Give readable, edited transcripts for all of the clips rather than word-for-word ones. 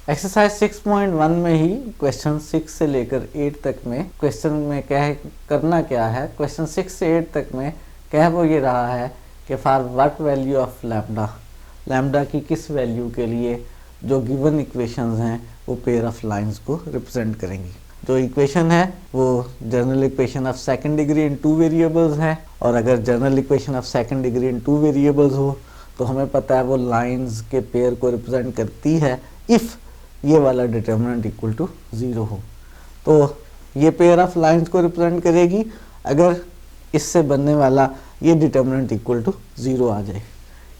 Exercise 6.1 में ही question 6 से लेकर 8 तक में क्वेश्चन में करना क्या है, क्वेश्चन 6 से 8 तक में वो ये रहा है कि for what value of lambda, lambda की किस वैल्यू के लिए जो गिवन इक्वेशंस हैं वो पेयर ऑफ लाइंस को रिप्रेजेंट करेंगी। जो इक्वेशन है वो general equation of second degree in 2 variables है, और अगर general equation of second degree in 2 variables हो तो हमें पता है वो लाइंस के पेयर को रिप्रेजेंट करती है इफ़ ये वाला डिटर्मिनेंट इक्वल टू 0 हो। तो ये पेयर ऑफ लाइंस को रिप्रेजेंट करेगी अगर इससे बनने वाला ये डिटर्मिनेंट इक्वल टू 0 आ जाए।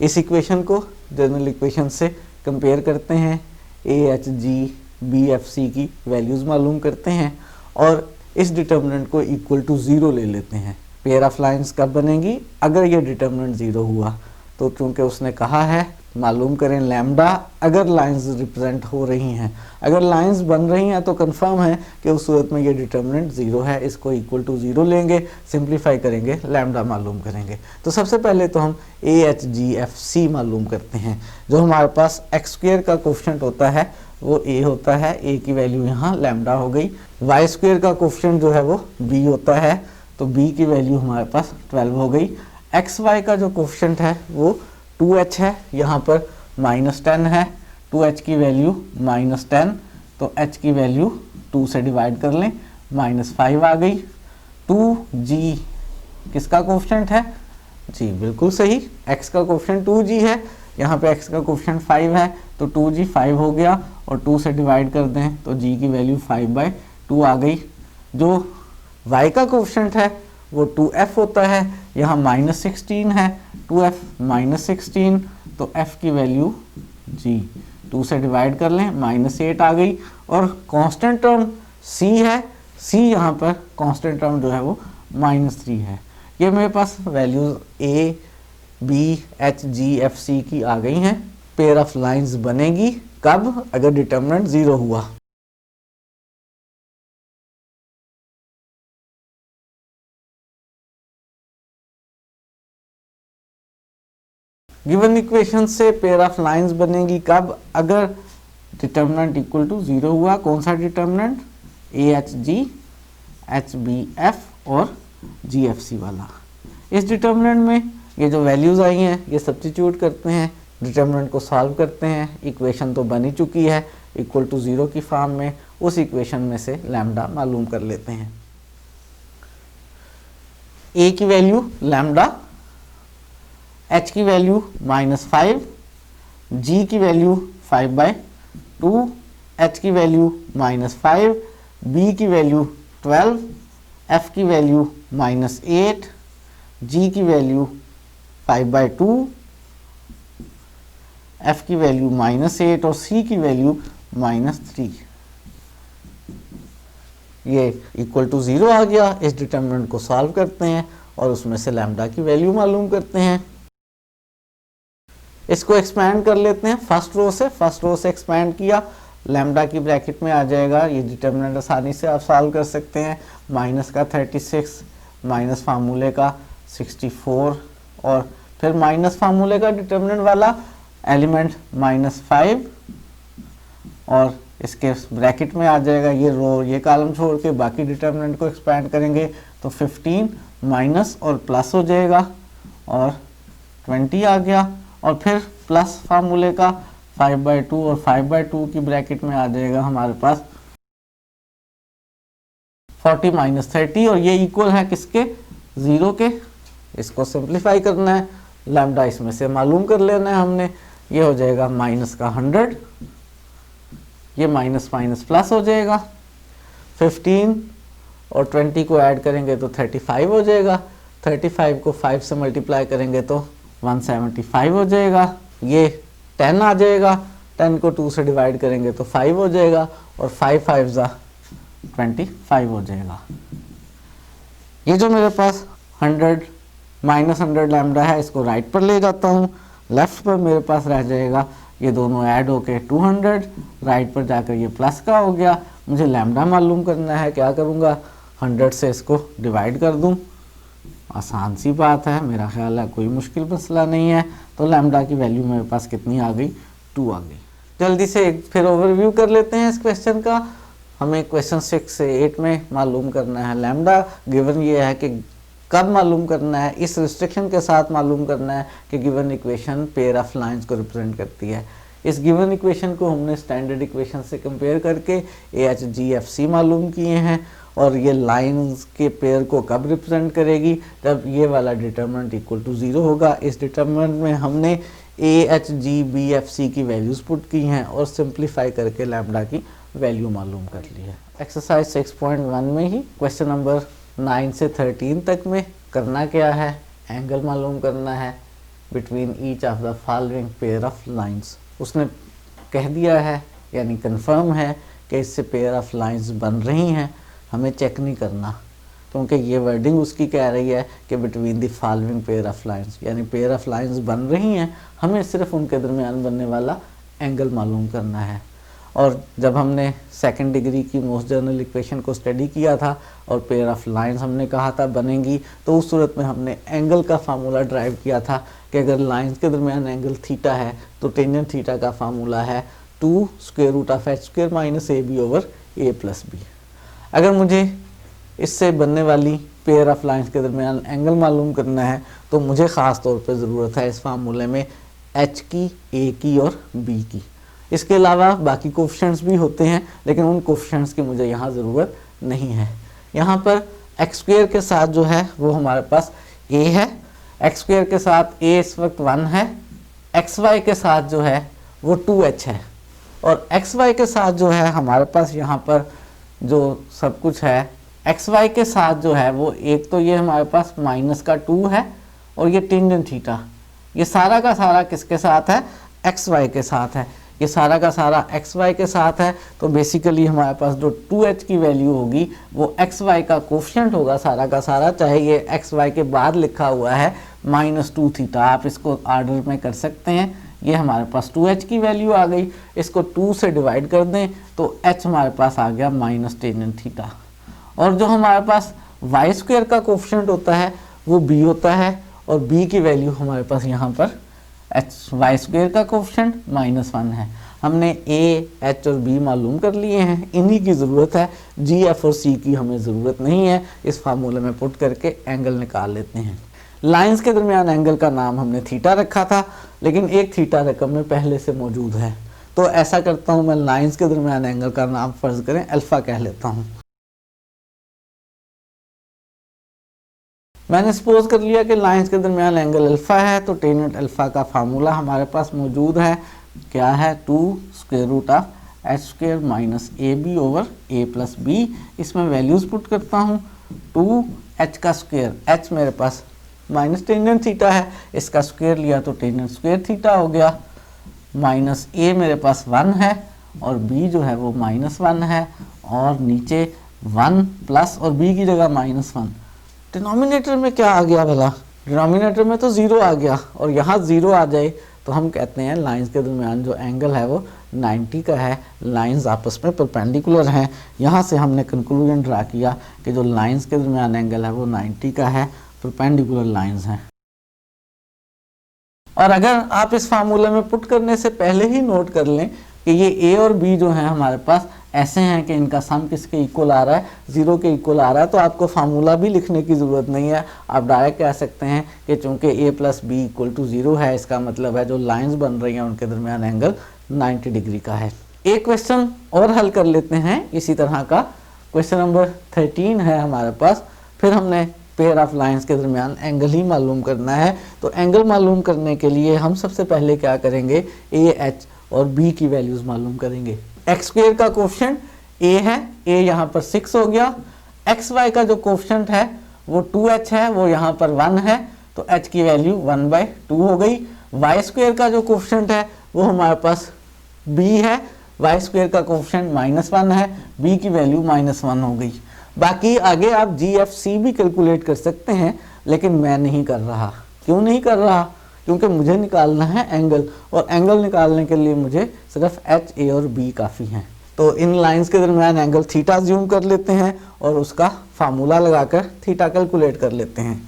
इस इक्वेशन को जनरल इक्वेशन से कंपेयर करते हैं, A H G B F C की वैल्यूज़ मालूम करते हैं और इस डिटर्मिनेंट को इक्वल टू 0 ले लेते हैं। पेयर ऑफ लाइंस कब बनेगी? अगर ये डिटर्मिनेंट 0 हुआ। तो चूँकि उसने कहा है मालूम करें लैम्डा अगर लाइंस रिप्रेजेंट हो रही हैं, अगर लाइंस बन रही हैं तो कंफर्म है कि उस सूरत में ये डिटर्मिनेंट 0 है। इसको इक्वल टू 0 लेंगे, सिंप्लीफाई करेंगे, लैम्डा मालूम करेंगे। तो सबसे पहले तो हम ए एच जी एफ सी मालूम करते हैं। जो हमारे पास एक्स स्क्वायर का कोफिशिएंट होता है वो ए होता है, ए की वैल्यू यहाँ लैम्डा हो गई। वाई स्क्वायर का कोफिशिएंट जो है वो बी होता है, तो बी की वैल्यू हमारे पास 12 हो गई। एक्स वाई का जो कोफिशिएंट है वो 2h है, यहाँ पर -10 है, 2h की वैल्यू -10, तो h की वैल्यू 2 से डिवाइड कर लें, -5 आ गई। 2g किसका कोफिशिएंट है? जी बिल्कुल सही, x का कोफिशिएंट 2g है, यहाँ पे x का कोफिशिएंट 5 है, तो 2g 5 हो गया और 2 से डिवाइड कर दें तो g की वैल्यू 5/2 आ गई। जो y का कोफिशिएंट है वो 2f होता है, यहाँ -16 है, 2f -16, तो f की वैल्यू जी 2 से डिवाइड कर लें, -8 आ गई। और कांस्टेंट टर्म c है, c यहाँ पर कांस्टेंट टर्म जो है वो -3 है। ये मेरे पास values a b h g f c की आ गई हैं। पेयर ऑफ लाइंस बनेगी कब? अगर डिटर्मिनेंट 0 हुआ। गिवन इक्वेशन से पेयर ऑफ लाइंस बनेगी कब? अगर डिटर्मिनेंट इक्वल टू 0 हुआ। कौन सा determinant? A H G H B F और जी एफ सी वाला। इस डिटर्मिनेंट में ये जो वैल्यूज़ आई हैं ये सब्स्टिट्यूट करते हैं, डिटर्मिनेंट को सॉल्व करते हैं। इक्वेशन तो बन ही चुकी है इक्वल टू 0 की फॉर्म में, उस इक्वेशन में से लैम्डा मालूम कर लेते हैं। ए की वैल्यू लैम्डा, h की वैल्यू -5, g की वैल्यू 5/2, h की वैल्यू -5, b की वैल्यू 12, f की वैल्यू -8, g की वैल्यू 5/2, f की वैल्यू -8 और c की वैल्यू -3। ये इक्वल टू 0 आ गया। इस डिटर्मिनेंट को सॉल्व करते हैं और उसमें से लैम्डा की वैल्यू मालूम करते हैं। इसको एक्सपैंड कर लेते हैं फर्स्ट रो से एक्सपैंड किया, लैम्डा की ब्रैकेट में आ जाएगा। ये डिटर्मिनेंट आसानी से आप सॉल्व कर सकते हैं। माइनस का 36, माइनस फार्मूले का 64 और फिर माइनस फार्मूले का डिटर्मिनेंट वाला एलिमेंट -5 और इसके ब्रैकेट में आ जाएगा ये रो, ये कॉलम छोड़ के बाकी डिटर्मिनेंट को एक्सपैंड करेंगे तो 15 माइनस और प्लस हो जाएगा और 20 आ गया। और फिर प्लस फार्मूले का 5/2 और 5/2 की ब्रैकेट में आ जाएगा हमारे पास 40 - 30 और ये इक्वल है किसके? 0 के। इसको सिंप्लीफाई करना है, लैम्डा इसमें से मालूम कर लेना है हमने। ये हो जाएगा माइनस का 100, ये माइनस माइनस प्लस हो जाएगा। 15 और 20 को ऐड करेंगे तो 35 हो जाएगा। 35 को 5 से मल्टीप्लाई करेंगे तो 175 हो जाएगा। ये 10 आ जाएगा, 10 को 2 से डिवाइड करेंगे तो 5 हो जाएगा और 5 5 25 हो जाएगा। ये जो मेरे पास 100 -100 लैम्डा है इसको राइट पर ले जाता हूँ, लेफ्ट पर मेरे पास रह जाएगा ये दोनों ऐड होके 200, राइट पर जाकर ये प्लस का हो गया। मुझे लैम्डा मालूम करना है, क्या करूँगा? 100 से इसको डिवाइड कर दूँ, आसान सी बात है, मेरा ख्याल है कोई मुश्किल मसला नहीं है। तो लैम्डा की वैल्यू मेरे पास कितनी आ गई? 2 आ गई। जल्दी से एक फिर ओवरव्यू कर लेते हैं इस क्वेश्चन का। हमें क्वेश्चन 6 से 8 में मालूम करना है लैम्डा। गिवन ये है कि कब मालूम करना है, इस रिस्ट्रिक्शन के साथ मालूम करना है कि given equation pair of lines को रिप्रेजेंट करती है। इस गिवन इक्वेशन को हमने स्टैंडर्ड इक्वेशन से कंपेयर करके AHGFC मालूम किए हैं, और ये लाइंस के पेयर को कब रिप्रेजेंट करेगी, जब ये वाला डिटरमिनेंट इक्वल टू 0 होगा। इस डिटरमिनेंट में हमने AHGBFC की वैल्यूज़ पुट की हैं और सिंप्लीफाई करके लैम्डा की वैल्यू मालूम कर ली है। एक्सरसाइज 6.1 में ही क्वेश्चन नंबर 9 से 13 तक में करना क्या है, एंगल मालूम करना है between each of the following pair of lines. उसने कह दिया है यानी कंफर्म है कि इससे पेयर ऑफ लाइंस बन रही हैं, हमें चेक नहीं करना, क्योंकि ये वर्डिंग उसकी कह रही है कि between the following pair of lines, यानी पेयर ऑफ लाइंस बन रही हैं, हमें सिर्फ उनके दरमियान बनने वाला एंगल मालूम करना है। और जब हमने सेकंड डिग्री की मोस्ट जनरल इक्वेशन को स्टडी किया था और पेयर ऑफ लाइंस हमने कहा था बनेंगी, तो उस सूरत में हमने एंगल का फार्मूला ड्राइव किया था कि अगर लाइंस के दरमियान एंगल थीटा है तो टेंजेंट थीटा का फार्मूला है 2 square root of h square minus AB over a plus b। अगर मुझे इससे बनने वाली पेयर ऑफ लाइंस के दरमियान एंगल मालूम करना है तो मुझे ख़ास तौर पे ज़रूरत है इस फार्मूले में h की, a की और b की। इसके अलावा बाकी कोफिशिएंट्स भी होते हैं, लेकिन उन कोफिशिएंट्स की मुझे यहाँ ज़रूरत नहीं है। यहाँ पर एक्स स्क्वायर के साथ जो है वो हमारे पास a है, एक्स स्क्वायर के साथ a इस वक्त 1 है, एक्स वाई के साथ जो है वो 2h है, और एक्स वाई के साथ जो है हमारे पास यहाँ पर जो सब कुछ है एक्स वाई के साथ जो है वो एक तो ये हमारे पास माइनस का 2 है, और ये टेंजेंट थीटा, ये सारा का सारा किसके साथ है, एक्स वाई के साथ है। ये सारा का सारा एक्स वाई के साथ है, तो बेसिकली हमारे पास जो 2h की वैल्यू होगी वो एक्स वाई का कोफिशिएंट होगा सारा का सारा, चाहे ये एक्स वाई के बाद लिखा हुआ है -2 थीटा, आप इसको आर्डर में कर सकते हैं। ये हमारे पास 2h की वैल्यू आ गई, इसको 2 से डिवाइड कर दें तो h हमारे पास आ गया माइनस टेंजेंट थीटा। और जो हमारे पास वाई स्क्वायर का कोफिशिएंट होता है वो b होता है, और b की वैल्यू हमारे पास यहाँ पर वाई स्क्वायर का कोफिशिएंट -1 है। हमने a, h और b मालूम कर लिए हैं, इन्हीं की ज़रूरत है, g, f और c की हमें ज़रूरत नहीं है। इस फार्मूले में पुट करके एंगल निकाल लेते हैं। लाइंस के दरमियान एंगल का नाम हमने थीटा रखा था, लेकिन एक थीटा रकम में पहले से मौजूद है, तो ऐसा करता हूँ मैं लाइंस के दरमियान एंगल का नाम फ़र्ज़ करें अल्फ़ा कह लेता हूँ। मैंने सपोज कर लिया कि लाइंस के दरमियान एंगल अल्फ़ा है, तो टेंजेंट अल्फ़ा का फार्मूला हमारे पास मौजूद है, क्या है 2 square root of h square minus AB over a plus b। इसमें वैल्यूज़ पुट करता हूँ, 2h का स्क्वायर, h मेरे पास माइनस टेंजेंट थीटा है, इसका स्क्वायर लिया तो टेंजेंट स्क्वायर थीटा हो गया, माइनस a मेरे पास 1 है और b जो है वो -1 है, और नीचे 1 प्लस और b की जगह -1। डिनोमिनेटर में क्या आ गया भला, डिनोमिनेटर में तो 0 आ गया, और यहाँ 0 आ जाए तो हम कहते हैं लाइंस के दरमियान जो एंगल है वो 90 का है, लाइंस आपस में परपेंडिकुलर हैं। यहाँ से हमने कंक्लूजन ड्रा किया कि जो लाइंस के दरमियान एंगल है वो 90 का है, परपेंडिकुलर लाइंस हैं। और अगर आप इस फार्मूले में पुट करने से पहले ही नोट कर लें कि ये a और b जो है हमारे पास ऐसे हैं कि इनका सम किसके इक्वल आ रहा है, 0 के इक्वल आ रहा है, तो आपको फार्मूला भी लिखने की ज़रूरत नहीं है। आप डायरेक्ट कह सकते हैं कि चूंकि a plus B equal to 0 है, इसका मतलब है जो लाइंस बन रही हैं उनके दरमियान एंगल 90 डिग्री का है। एक क्वेश्चन और हल कर लेते हैं इसी तरह का, क्वेश्चन नंबर 13 है हमारे पास। फिर हमने पेयर ऑफ लाइंस के दरमियान एंगल ही मालूम करना है, तो एंगल मालूम करने के लिए हम सबसे पहले क्या करेंगे, AH और B की वैल्यूज़ मालूम करेंगे। एक्स स्क्वायर का कोफिशिएंट a है, a यहाँ पर 6 हो गया, एक्स वाई का जो कोफिशिएंट है वो 2h है, वो यहाँ पर 1 है, तो h की वैल्यू 1/2 हो गई। वाई स्क्वायर का जो कोफिशिएंट है वो हमारे पास b है, वाई स्क्वायर का कोफिशिएंट -1 है, b की वैल्यू -1 हो गई। बाकी आगे आप GFC भी कैलकुलेट कर सकते हैं, लेकिन मैं नहीं कर रहा। क्यों नहीं कर रहा, क्योंकि मुझे निकालना है एंगल, और एंगल निकालने के लिए मुझे सिर्फ h, a और b काफ़ी हैं। तो इन लाइंस के दरमियान एंगल थीटा ज्यूम कर लेते हैं और उसका फार्मूला लगाकर थीटा कैलकुलेट कर लेते हैं।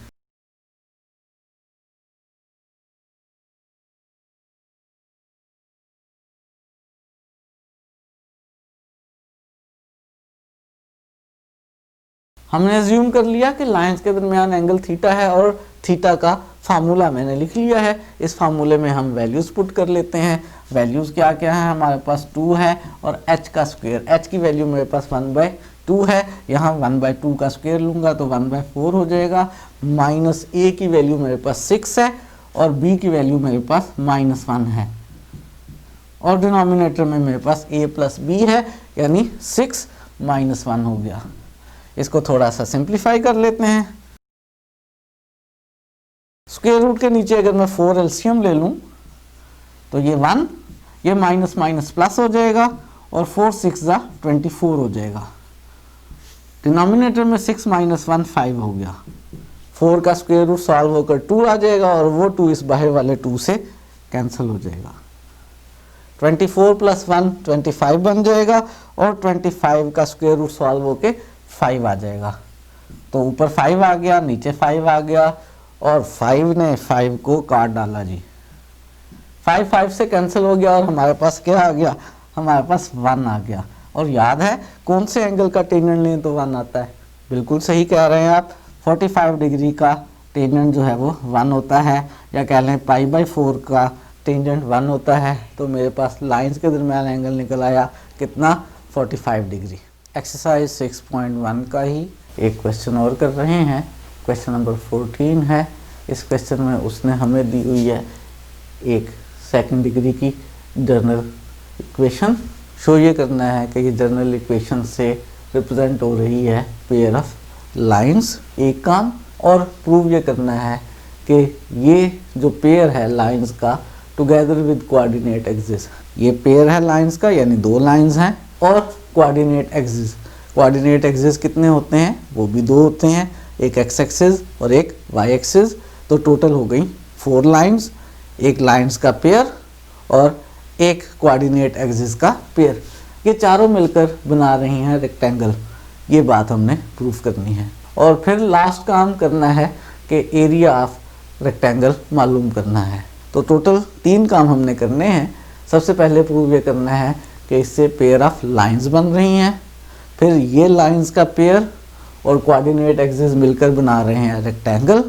हमने एज्यूम कर लिया कि लाइंस के दरमियान एंगल थीटा है और थीटा का फार्मूला मैंने लिख लिया है। इस फार्मूले में हम वैल्यूज़ पुट कर लेते हैं। वैल्यूज़ क्या क्या है, हमारे पास 2 है और h का स्क्वायर, h की वैल्यू मेरे पास 1/2 है, यहाँ 1/2 का स्क्वायर लूँगा तो 1/4 हो जाएगा। माइनस a की वैल्यू मेरे पास 6 है और b की वैल्यू मेरे पास -1 है और डिनोमिनेटर में मेरे पास a प्लस b है, यानी 6 -1 हो गया। इसको थोड़ा सा सिंप्लीफाई कर लेते हैं। स्क्वायर रूट के नीचे अगर मैं 4 एलसीएम ले लूं तो ये 1, ये माइनस माइनस प्लस हो जाएगा और 4 6 जा 24 हो जाएगा। डिनोमिनेटर में 6 - 1 5 हो गया। 4 का स्क्वायर रूट सॉल्व होकर 2 आ जाएगा और वो 2 इस बाहर वाले 2 से कैंसिल हो जाएगा। 24 + 1 25 बन जाएगा और 25 का स्क्वायर रूट सॉल्व होके 5 आ जाएगा। तो ऊपर 5 आ गया, नीचे 5 आ गया और 5 ने 5 को काट डाला जी। 5 5 से कैंसिल हो गया और हमारे पास क्या आ गया, हमारे पास 1 आ गया। और याद है कौन से एंगल का टेंजेंट लें तो 1 आता है, बिल्कुल सही कह रहे हैं आप। 45 डिग्री का टेंजेंट जो है वो 1 होता है, या कह लें π/4 का टेंजेंट 1 होता है। तो मेरे पास लाइंस के दरमियान एंगल निकल आया कितना, 45 डिग्री। एक्सरसाइज 6.1 का ही एक क्वेश्चन और कर रहे हैं। क्वेश्चन नंबर 14 है। इस क्वेश्चन में उसने हमें दी हुई है एक सेकंड डिग्री की जनरल इक्वेशन। शो ये करना है कि ये जनरल इक्वेशन से रिप्रेजेंट हो रही है पेयर ऑफ लाइंस, एक काम। और प्रूव ये करना है कि ये जो पेयर है लाइंस का टुगेदर विद कोऑर्डिनेट एक्सिस, ये पेयर है लाइंस का, यानी 2 लाइंस हैं और कोऑर्डिनेट एक्सिस। कोऑर्डिनेट एक्सिस कितने होते हैं, वो भी 2 होते हैं, एक एक्स एक्सिस और एक वाई एक्सिस। तो टोटल हो गई 4 लाइंस, एक लाइंस का पेयर और एक कोऑर्डिनेट एक्सिस का पेयर। ये चारों मिलकर बना रही हैं रेक्टेंगल। ये बात हमने प्रूफ करनी है। और फिर लास्ट काम करना है कि एरिया ऑफ रेक्टेंगल मालूम करना है। तो टोटल 3 काम हमने करने हैं। सबसे पहले प्रूव ये करना है कि इससे पेयर ऑफ लाइंस बन रही हैं, फिर ये लाइंस का पेयर और कोऑर्डिनेट एक्सिस मिलकर बना रहे हैं रेक्टेंगल,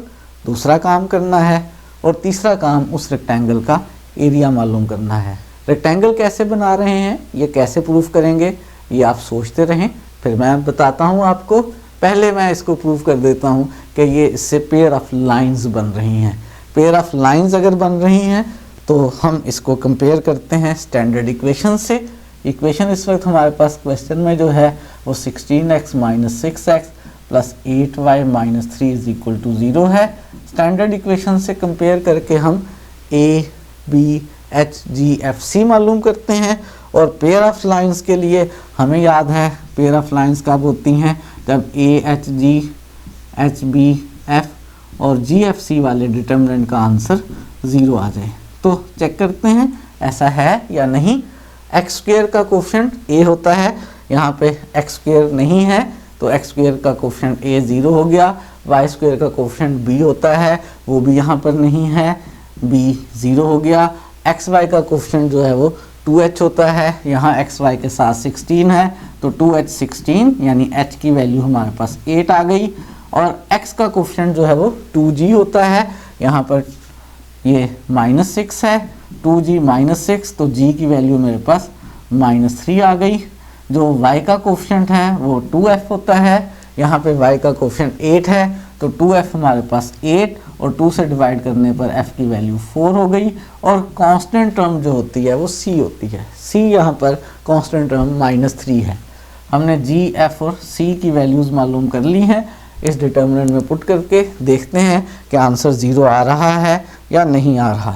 दूसरा काम करना है। और तीसरा काम उस रेक्टेंगल का एरिया मालूम करना है। रेक्टेंगल कैसे बना रहे हैं, ये कैसे प्रूफ करेंगे, ये आप सोचते रहें, फिर मैं बताता हूँ आपको। पहले मैं इसको प्रूफ कर देता हूँ कि ये इससे पेयर ऑफ लाइंस बन रही हैं। पेयर ऑफ लाइंस अगर बन रही हैं तो हम इसको कंपेयर करते हैं स्टैंडर्ड इक्वेशन से। इक्वेशन इस वक्त हमारे पास क्वेश्चन में जो है वो 16x - 6x + 8y - 3 = 0 है। स्टैंडर्ड इक्वेशन से कंपेयर करके हम a, b, h, g, f, c मालूम करते हैं। और पेयर ऑफ लाइंस के लिए हमें याद है पेयर ऑफ लाइंस कब होती हैं, जब a, h, g, h, b, f और g, f, c वाले डिटर्मिनेंट का आंसर 0 आ जाए। तो चेक करते हैं ऐसा है या नहीं। x² का कोफिशिएंट a होता है, यहाँ पे x² नहीं है तो x² का कोफिशिएंट a 0 हो गया। y² का कोफिशिएंट b होता है, वो भी यहाँ पर नहीं है, b 0 हो गया। xy का कोफिशिएंट जो है वो 2h होता है, यहाँ xy के साथ 16 है तो 2h 16, यानी h की वैल्यू हमारे पास 8 आ गई। और x का कोफिशिएंट जो है वो 2g होता है, यहाँ पर ये -6 है, 2g -6 तो g की वैल्यू मेरे पास -3 आ गई। जो y का कोफिशिएंट है वो 2f होता है, यहाँ पे y का कोफिशिएंट 8 है तो 2f हमारे पास 8 और 2 से डिवाइड करने पर f की वैल्यू 4 हो गई। और कांस्टेंट टर्म जो होती है वो c होती है, c यहाँ पर कांस्टेंट टर्म -3 है। हमने g, f और c की वैल्यूज़ मालूम कर ली हैं। इस डिटर्मिनेंट में पुट करके देखते हैं कि आंसर 0 आ रहा है या नहीं आ रहा।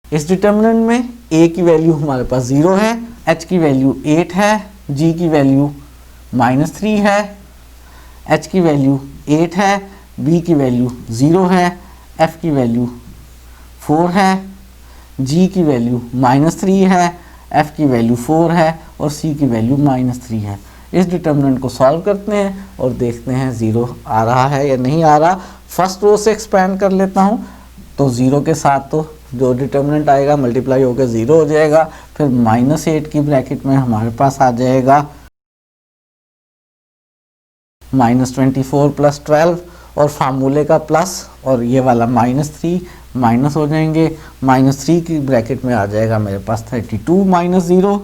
इस डिटर्मिनेंट में a की वैल्यू हमारे पास 0 है, h की वैल्यू 8 है, g की वैल्यू -3 है, h की वैल्यू 8 है, b की वैल्यू 0 है, f की वैल्यू 4 है, g की वैल्यू -3 है, f की वैल्यू 4 है और c की वैल्यू -3 है। इस डिटर्मिनेंट को सॉल्व करते हैं और देखते हैं 0 आ रहा है या नहीं आ रहा। फर्स्ट रो से एक्सपेंड कर लेता हूँ तो 0 के साथ तो जो डिटर्मिनेंट आएगा मल्टीप्लाई होकर 0 हो जाएगा। फिर -8 की ब्रैकेट में हमारे पास आ जाएगा -24 + 12 और फार्मूले का प्लस और ये वाला -3 माइनस हो जाएंगे। -3 की ब्रैकेट में आ जाएगा मेरे पास 32 - 0।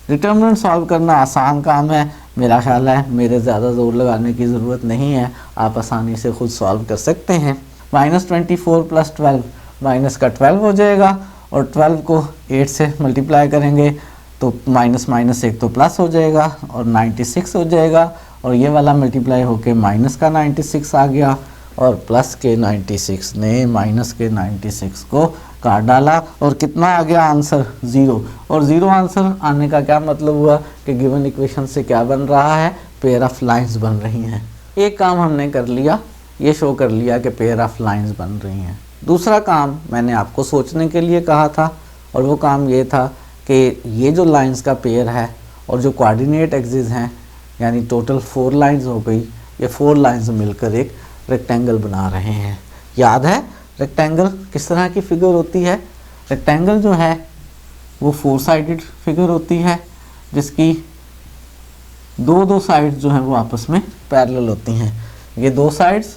डिटर्मिनेंट सॉल्व करना आसान काम है, मेरा ख्याल है मेरे ज़्यादा ज़ोर लगाने की ज़रूरत नहीं है, आप आसानी से खुद सॉल्व कर सकते हैं। -24 + 12 माइनस का 12 हो जाएगा और 12 को 8 से मल्टीप्लाई करेंगे तो -- 1 तो प्लस हो जाएगा और 96 हो जाएगा और ये वाला मल्टीप्लाई होके माइनस का 96 आ गया और प्लस के 96 ने माइनस के 96 को काट डाला और कितना आ गया आंसर 0। और 0 आंसर आने का क्या मतलब हुआ कि गिवन इक्वेशन से क्या बन रहा है, पेयर ऑफ लाइंस बन रही हैं। एक काम हमने कर लिया, ये शो कर लिया कि पेयर ऑफ लाइंस बन रही हैं। दूसरा काम मैंने आपको सोचने के लिए कहा था और वो काम ये था कि ये जो लाइंस का पेयर है और जो कोऑर्डिनेट एक्सिस हैं यानी टोटल 4 लाइंस हो गई, ये 4 लाइंस मिलकर एक रेक्टेंगल बना रहे हैं। याद है रेक्टेंगल किस तरह की फिगर होती है? रेक्टेंगल जो है वो 4 साइडेड फिगर होती है जिसकी दो साइड्स जो हैं वो आपस में पैरेलल होती हैं। ये 2 साइड्स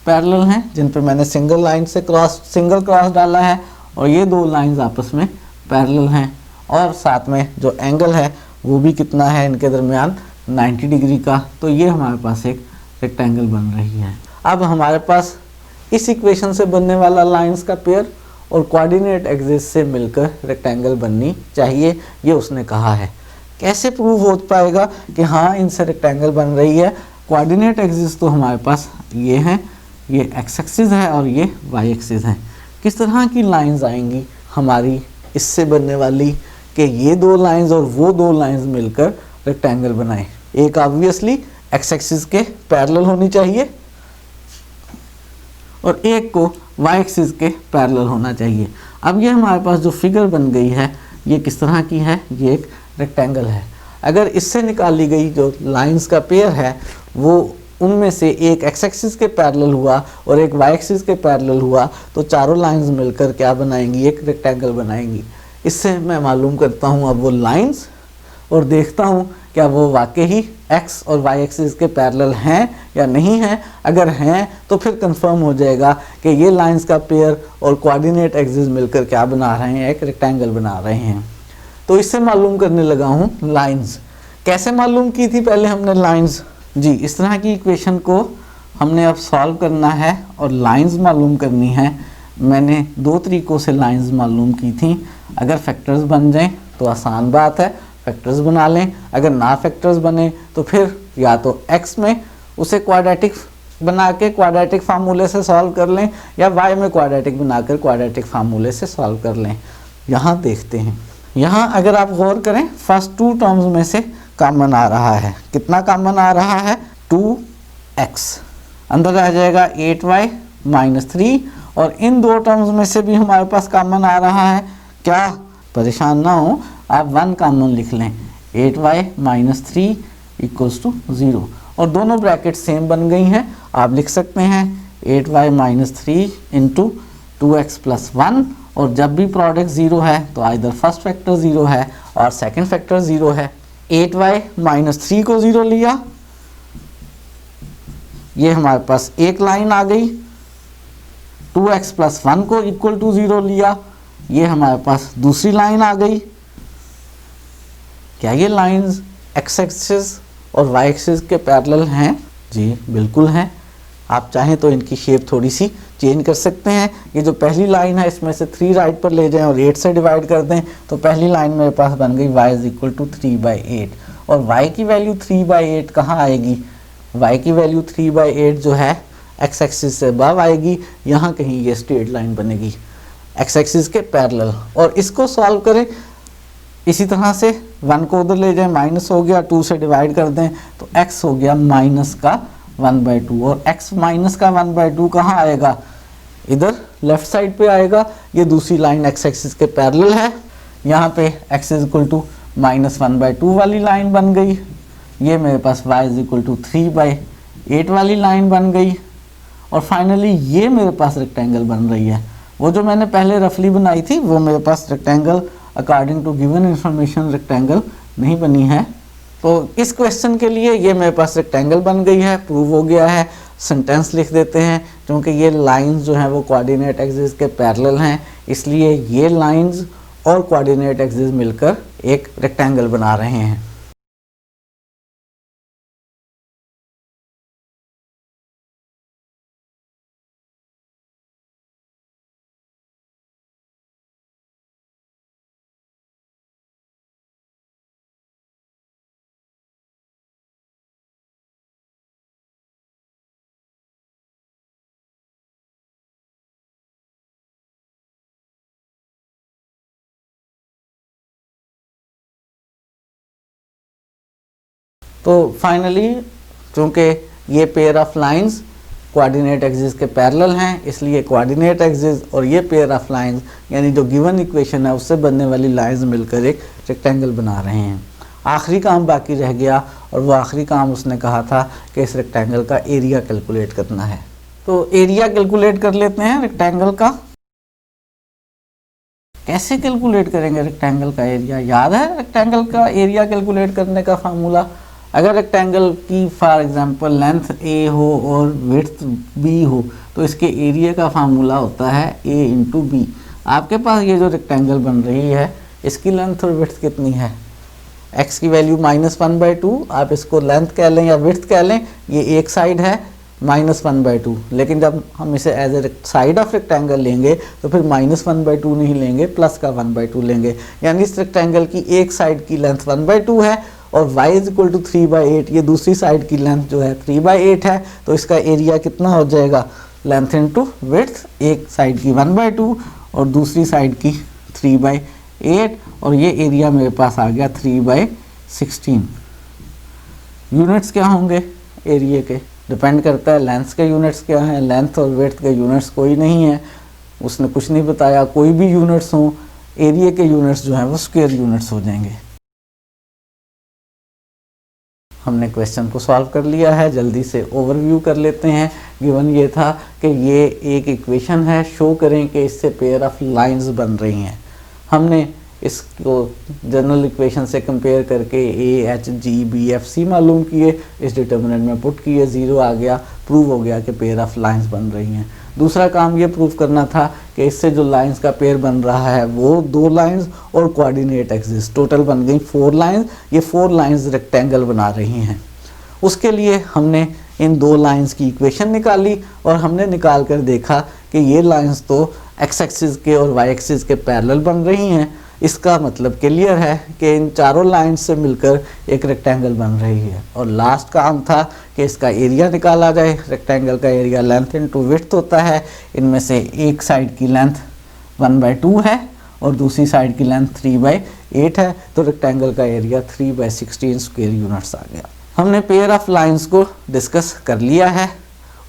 पैरेलल हैं जिन पर मैंने सिंगल क्रॉस डाला है और ये 2 लाइंस आपस में पैरेलल हैं और साथ में जो एंगल है वो भी कितना है इनके दरमियान 90 डिग्री का। तो ये हमारे पास एक रेक्टेंगल बन रही है। अब हमारे पास इस इक्वेशन से बनने वाला लाइंस का पेयर और कोऑर्डिनेट एक्सिस से मिलकर रेक्टेंगल बननी चाहिए, ये उसने कहा है। कैसे प्रूव हो पाएगा कि हाँ इनसे रेक्टेंगल बन रही है? कोऑर्डिनेट एक्सिस तो हमारे पास ये हैं, ये एक्स एक्सिस है और ये वाई एक्सिस है। किस तरह की लाइंस आएंगी हमारी इससे बनने वाली कि ये 2 लाइंस और वो 2 लाइंस मिलकर रेक्टेंगल बनाएं? एक ऑब्वियसली एक्स एक्सिस के पैरेलल होनी चाहिए और एक को वाई एक्सिस के पैरेलल होना चाहिए। अब ये हमारे पास जो फिगर बन गई है ये किस तरह की है? ये एक रेक्टेंगल है। अगर इससे निकाली गई जो लाइंस का पेयर है वो उनमें से एक एक्स एक्सिस के पैरेलल हुआ और एक वाई एक्सिस के पैरेलल हुआ तो चारों लाइंस मिलकर क्या बनाएंगी? एक रेक्टेंगल बनाएंगी। इससे मैं मालूम करता हूँ अब वो लाइंस और देखता हूँ क्या वो वाकई ही एक्स और वाई एक्सिस के पैरेलल हैं या नहीं हैं। अगर हैं तो फिर कंफर्म हो जाएगा कि ये लाइंस का पेयर और कोऑर्डिनेट एक्सिस मिलकर क्या बना रहे हैं? एक रेक्टेंगल बना रहे हैं। तो इससे मालूम करने लगा हूँ लाइंस। कैसे मालूम की थी पहले हमने लाइंस? जी, इस तरह की इक्वेशन को हमने अब सॉल्व करना है और लाइंस मालूम करनी है। मैंने 2 तरीक़ों से लाइंस मालूम की थी। अगर फैक्टर्स बन जाएं तो आसान बात है, फैक्टर्स बना लें। अगर ना फैक्टर्स बने तो फिर या तो x में उसे क्वाड्रेटिक बना के क्वाड्रेटिक फार्मूले से सॉल्व कर लें या y में क्वाड्रेटिक बनाकर क्वाड्रेटिक फार्मूले से सॉल्व कर लें। यहाँ देखते हैं, यहाँ अगर आप गौर करें फर्स्ट 2 टर्म्स में से कॉमन आ रहा है। कितना कॉमन आ रहा है? 2x। अंदर आ जाएगा 8y - 3 और इन 2 टर्म्स में से भी हमारे पास कॉमन आ रहा है क्या? परेशान ना हो, आप 1 कॉमन लिख लें। 8y - 3 = 0 और दोनों ब्रैकेट सेम बन गई हैं। आप लिख सकते हैं 8y - 3 × 2x + 1 और जब भी प्रोडक्ट 0 है तो आइदर फर्स्ट फैक्टर 0 है और सेकंड फैक्टर 0 है। 8y - 3 को 0 लिया, ये हमारे पास एक लाइन आ गई। 2x + 1 को = 0 लिया, ये हमारे पास दूसरी लाइन आ गई। क्या ये लाइंस एक्स एक्सिस और वाई एक्सिस के पैरेलल हैं? जी बिल्कुल हैं। आप चाहें तो इनकी शेप थोड़ी सी चेंज कर सकते हैं। ये जो पहली लाइन है इसमें से 3 राइट पर ले जाएं और 8 से डिवाइड कर दें तो पहली लाइन मेरे पास बन गई y = 3/8 और y की वैल्यू 3/8 कहाँ आएगी? y की वैल्यू 3/8 जो है एक्स एक्सिस से अबव आएगी, यहाँ कहीं ये स्ट्रेट लाइन बनेगी एक्स एक्सिस के पैरेलल। और इसको सॉल्व करें इसी तरह से 1 को उधर ले जाएं, माइनस हो गया, 2 से डिवाइड कर दें तो x हो गया -1/2 और x -1/2 कहाँ आएगा? इधर लेफ्ट साइड पे आएगा। ये दूसरी लाइन एक्स एक्सिस के पैरेलल है, यहाँ पे x = -1/2 वाली लाइन बन गई। ये मेरे पास y = 3/8 वाली लाइन बन गई और फाइनली ये मेरे पास रेक्टेंगल बन रही है। वो जो मैंने पहले रफली बनाई थी वो मेरे पास rectangle according to given information rectangle नहीं बनी है। तो इस क्वेश्चन के लिए ये मेरे पास रेक्टेंगल बन गई है, प्रूव हो गया है। सेंटेंस लिख देते हैं, क्योंकि ये लाइंस जो हैं वो कोऑर्डिनेट एक्सिस के पैरेलल हैं, इसलिए ये लाइंस और कोऑर्डिनेट एक्सिस मिलकर एक रेक्टेंगल बना रहे हैं। तो फाइनली क्योंकि ये pair of lines coordinate axis के पैरेलल हैं, इसलिए कोऑर्डिनेट एक्सिस और ये पेयर ऑफ लाइंस यानी जो गिवन इक्वेशन है उससे बनने वाली लाइंस मिलकर एक रेक्टेंगल बना रहे हैं। आखिरी काम बाकी रह गया, और वो आखिरी काम उसने कहा था कि इस रेक्टेंगल का एरिया कैलकुलेट करना है। तो एरिया कैलकुलेट कर लेते हैं रेक्टेंगल का। कैसे कैलकुलेट करेंगे रेक्टेंगल का एरिया? याद है रेक्टेंगल का एरिया कैलकुलेट करने का फार्मूला? अगर रेक्टेंगल की फॉर एग्जांपल लेंथ ए हो और विड्थ बी हो तो इसके एरिया का फार्मूला होता है ए इंटू बी। आपके पास ये जो रेक्टेंगल बन रही है इसकी लेंथ और विड्थ कितनी है? x की वैल्यू -1/2, आप इसको लेंथ कह लें या विड्थ कह लें, ये एक साइड है -1/2, लेकिन जब हम इसे as a side of rectangle लेंगे तो फिर -1/2 नहीं लेंगे, प्लस का 1/2 लेंगे। यानी इस रेक्टेंगल की एक साइड की लेंथ 1/2 है और y = 3/8, ये दूसरी साइड की लेंथ जो है 3/8 है। तो इसका एरिया कितना हो जाएगा? लेंथ इंटू विड्थ, एक साइड की 1/2 और दूसरी साइड की 3/8, और ये एरिया मेरे पास आ गया 3/16। यूनिट्स क्या होंगे एरिया के? डिपेंड करता है लेंथ के यूनिट्स क्या हैं। लेंथ और विड्थ के यूनिट्स कोई नहीं है, उसने कुछ नहीं बताया। कोई भी यूनिट्स हो, एरिया के यूनिट्स जो हैं वो स्क्वायर यूनिट्स हो जाएंगे। हमने क्वेश्चन को सॉल्व कर लिया है, जल्दी से ओवरव्यू कर लेते हैं। गिवन ये था कि ये एक इक्वेशन है, शो करें कि इससे पेयर ऑफ लाइंस बन रही हैं। हमने इसको जनरल इक्वेशन से कंपेयर करके A H G B F C मालूम किए, इस डिटर्मिनेंट में पुट किए, 0 आ गया, प्रूव हो गया कि पेयर ऑफ लाइंस बन रही हैं। दूसरा काम ये प्रूव करना था कि इससे जो लाइंस का पेयर बन रहा है वो 2 लाइंस और कोऑर्डिनेट एक्सिस, टोटल बन गई 4 लाइंस। ये 4 लाइंस रेक्टेंगल बना रही हैं। उसके लिए हमने इन 2 लाइंस की इक्वेशन निकाली और हमने निकाल कर देखा कि ये लाइंस तो एक्स एक्सिस के और वाई एक्सिस के पैरेलल बन रही हैं। इसका मतलब क्लियर है कि इन चारों लाइंस से मिलकर एक रेक्टेंगल बन रही है। और लास्ट काम था कि इसका एरिया निकाला जाए। रेक्टेंगल का एरिया लेंथ इंटू विड्थ होता है। इनमें से एक साइड की लेंथ 1/2 है और दूसरी साइड की लेंथ 3/8 है, तो रेक्टेंगल का एरिया 3/16 स्क्वायर यूनिट्स आ गया। हमने पेयर ऑफ लाइंस को डिस्कस कर लिया है,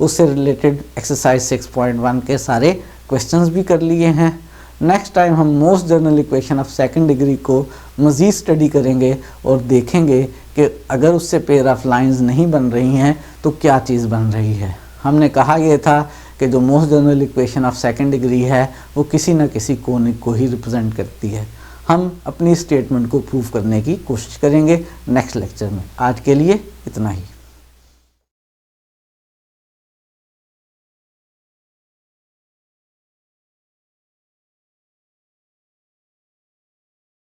उससे रिलेटेड एक्सरसाइज 6.1 के सारे क्वेश्चंस भी कर लिए हैं। नेक्स्ट टाइम हम most general equation of second degree को मज़ीद स्टडी करेंगे और देखेंगे कि अगर उससे पेयर ऑफ लाइंस नहीं बन रही हैं तो क्या चीज़ बन रही है। हमने कहा यह था कि जो most general equation of second degree है वो किसी न किसी कोनिक को ही रिप्रेजेंट करती है। हम अपनी स्टेटमेंट को प्रूव करने की कोशिश करेंगे नेक्स्ट लेक्चर में। आज के लिए इतना ही।